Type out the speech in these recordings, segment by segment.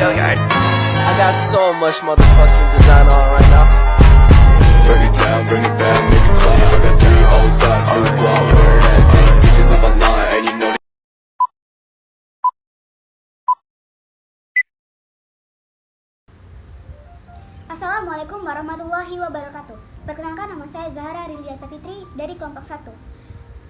I got so much motherfucking design on right now. Bring it down, bring it back, make it clap. I got 3 old thoughts, new guap, wear that thing. Bitches on my line, and you know. Assalamualaikum warahmatullahi wabarakatuh. Perkenalkan, nama saya Zahra Rilia Safitri dari kelompok 1.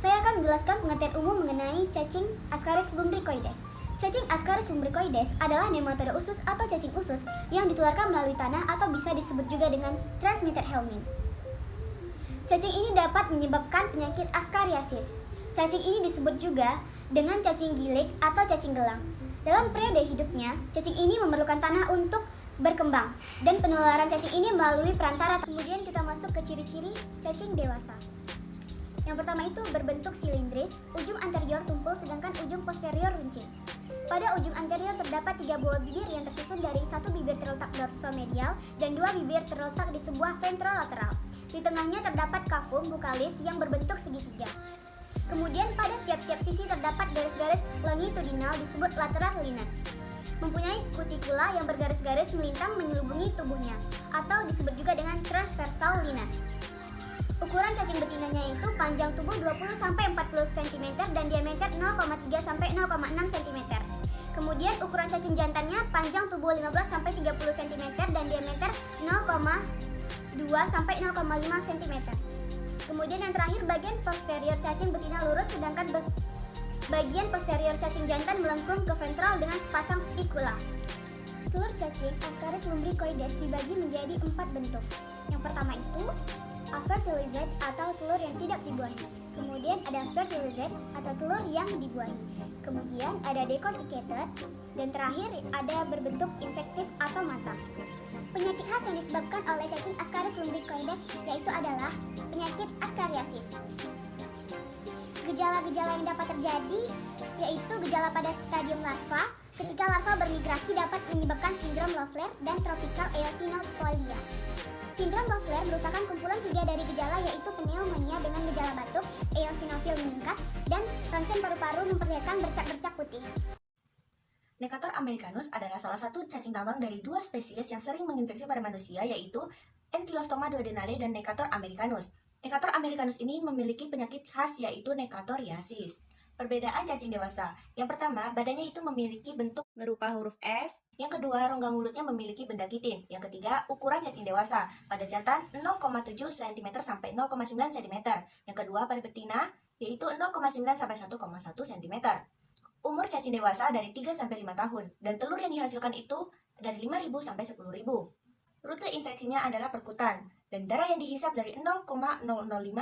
Saya akan menjelaskan pengertian umum mengenai cacing Ascaris lumbricoides. Cacing Ascaris lumbricoides adalah nematoda usus atau cacing usus yang ditularkan melalui tanah atau bisa disebut juga dengan transmitted helminth. Cacing ini dapat menyebabkan penyakit askariasis. Cacing ini disebut juga dengan cacing gilik atau cacing gelang. Dalam periode hidupnya, cacing ini memerlukan tanah untuk berkembang dan penularan cacing ini melalui perantara. Kemudian kita masuk ke ciri-ciri cacing dewasa. Yang pertama itu berbentuk silindris, ujung anterior tumpul sedangkan ujung posterior runcing. Pada ujung anterior terdapat 3 buah bibir yang tersusun dari 1 bibir terletak dorsomedial dan 2 bibir terletak di sebuah ventrolateral. Di tengahnya terdapat kafum bukalis yang berbentuk segitiga. Kemudian pada tiap-tiap sisi terdapat garis-garis longitudinal disebut lateral linas. Mempunyai kutikula yang bergaris-garis melintang menyelubungi tubuhnya atau disebut juga dengan transversal linas. Ukuran cacing betinanya itu panjang tubuh 20-40 cm dan diameter 0,3-0,6 cm. Kemudian ukuran cacing jantannya panjang tubuh 15-30 cm dan diameter 0,2-0,5 cm. Kemudian yang terakhir bagian posterior cacing betina lurus sedangkan bagian posterior cacing jantan melengkung ke ventral dengan sepasang spikula. Telur cacing Ascaris lumbricoides dibagi menjadi 4 bentuk. Yang pertama itu afertilized atau telur yang tidak dibuahi. Kemudian ada fertilized atau telur yang dibuahi. Kemudian ada decorticated dan terakhir ada berbentuk infektif atau matang. Penyakit khas yang disebabkan oleh cacing Ascaris lumbricoides yaitu adalah penyakit askariasis. Gejala-gejala yang dapat terjadi yaitu gejala pada stadium larva. Ketika larva bermigrasi dapat menyebabkan sindrom Loeffler dan tropical eosinophobia. Sindrom Loeffler merupakan kumpulan 3 dari gejala yaitu pneumonia dengan gejala batuk, eosinofil meningkat, dan ronsen paru-paru memperlihatkan bercak-bercak putih. Necator americanus adalah salah satu cacing tambang dari 2 spesies yang sering menginfeksi pada manusia yaitu Ankylostoma duodenale dan Necator americanus. Necator americanus ini memiliki penyakit khas yaitu nekatoриasis. Perbedaan cacing dewasa. Yang pertama, badannya itu memiliki bentuk berupa huruf S. Yang kedua, rongga mulutnya memiliki benda titin. Yang ketiga, ukuran cacing dewasa. Pada jantan 0,7 cm sampai 0,9 cm. Yang kedua, pada betina yaitu 0,9 sampai 1,1 cm. Umur cacing dewasa dari 3 sampai 5 tahun dan telur yang dihasilkan itu dari 5.000 sampai 10.000. Rute infeksinya adalah perkutan dan darah yang dihisap dari 0,005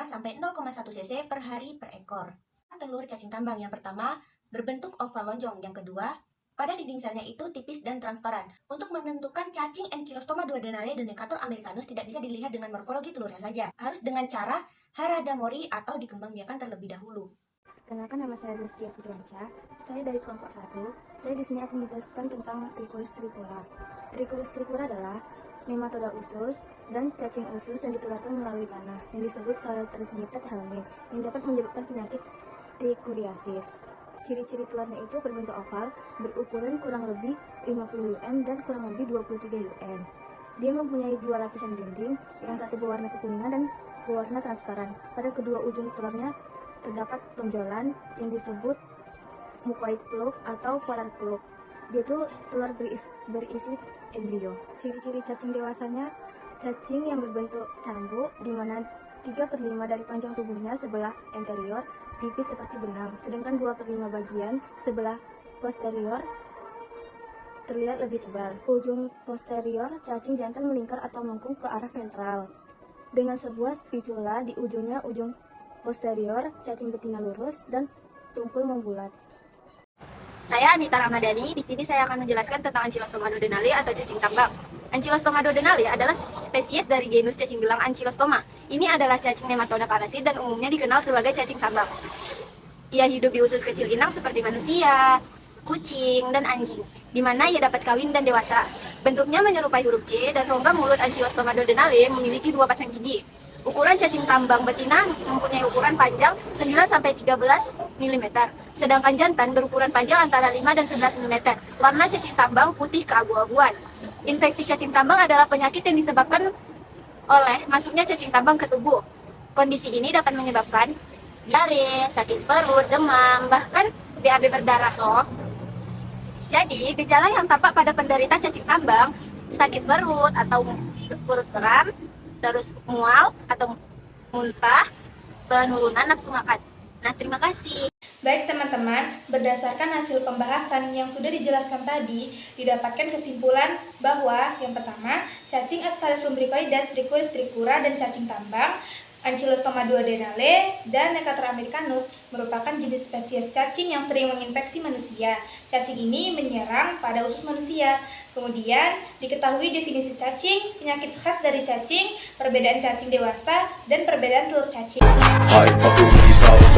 sampai 0,1 cc per hari per ekor. Telur cacing tambang yang pertama berbentuk oval lonjong, yang kedua pada dinding selnya itu tipis dan transparan. Untuk menentukan cacing Ankylostoma duodenale dan Necator americanus tidak bisa dilihat dengan morfologi telurnya saja, harus dengan cara Harada-Mori atau dikembangbiakan terlebih dahulu. Kenalkan, nama saya Zaskia Putransyah. Saya dari kelompok 1. Saya di sini akan menjelaskan tentang Trichuris tricura. Trichuris tricura adalah nematoda usus dan cacing usus yang ditularkan melalui tanah yang disebut soil transmitted helminth yang dapat menyebabkan penyakit trichuriasis. Ciri-ciri telurnya itu berbentuk oval, berukuran kurang lebih 50 UM dan kurang lebih 23 UM. Dia mempunyai 2 lapisan dinding, yang satu berwarna kekuningan dan berwarna transparan. Pada kedua ujung telurnya terdapat tonjolan yang disebut mucoid plug atau polar plug. Dia itu telur berisi embrio. Ciri-ciri cacing dewasanya, cacing yang berbentuk cambuk, di mana 3/5 dari panjang tubuhnya sebelah anterior tipis seperti benang, sedangkan 2/5 bagian sebelah posterior terlihat lebih tebal. Ujung posterior cacing jantan melingkar atau melengkung ke arah ventral dengan sebuah spicula di ujungnya. Ujung posterior cacing betina lurus dan tumpul membulat. Saya Anita Ramadhani. Di sini saya akan menjelaskan tentang Ankylostoma duodenale atau cacing tambang. Ankylostoma duodenale adalah spesies dari genus cacing gelang Ankylostoma. Ini adalah cacing nematoda parasit dan umumnya dikenal sebagai cacing tambang. Ia hidup di usus kecil inang seperti manusia, kucing, dan anjing, di mana ia dapat kawin dan dewasa. Bentuknya menyerupai huruf C dan rongga mulut Ankylostoma duodenale memiliki 2 pasang gigi. Ukuran cacing tambang betina mempunyai ukuran panjang 9-13 mm, sedangkan jantan berukuran panjang antara 5 dan 11 mm. Warna cacing tambang putih keabu-abuan. Infeksi cacing tambang adalah penyakit yang disebabkan oleh masuknya cacing tambang ke tubuh. Kondisi ini dapat menyebabkan diare, sakit perut, demam, bahkan BAB berdarah loh. Jadi, gejala yang tampak pada penderita cacing tambang, sakit perut atau perut kram, terus mual atau muntah, penurunan nafsu makan. Nah, terima kasih. Baik teman-teman, berdasarkan hasil pembahasan yang sudah dijelaskan tadi, didapatkan kesimpulan bahwa yang pertama, cacing Ascaris lumbricoides, Trichuris tricura, dan cacing tambang, Ancylostoma duodenale, dan Necator americanus merupakan jenis spesies cacing yang sering menginfeksi manusia. Cacing ini menyerang pada usus manusia. Kemudian, diketahui definisi cacing, penyakit khas dari cacing, perbedaan cacing dewasa, dan perbedaan telur cacing. I fucking with these hoes.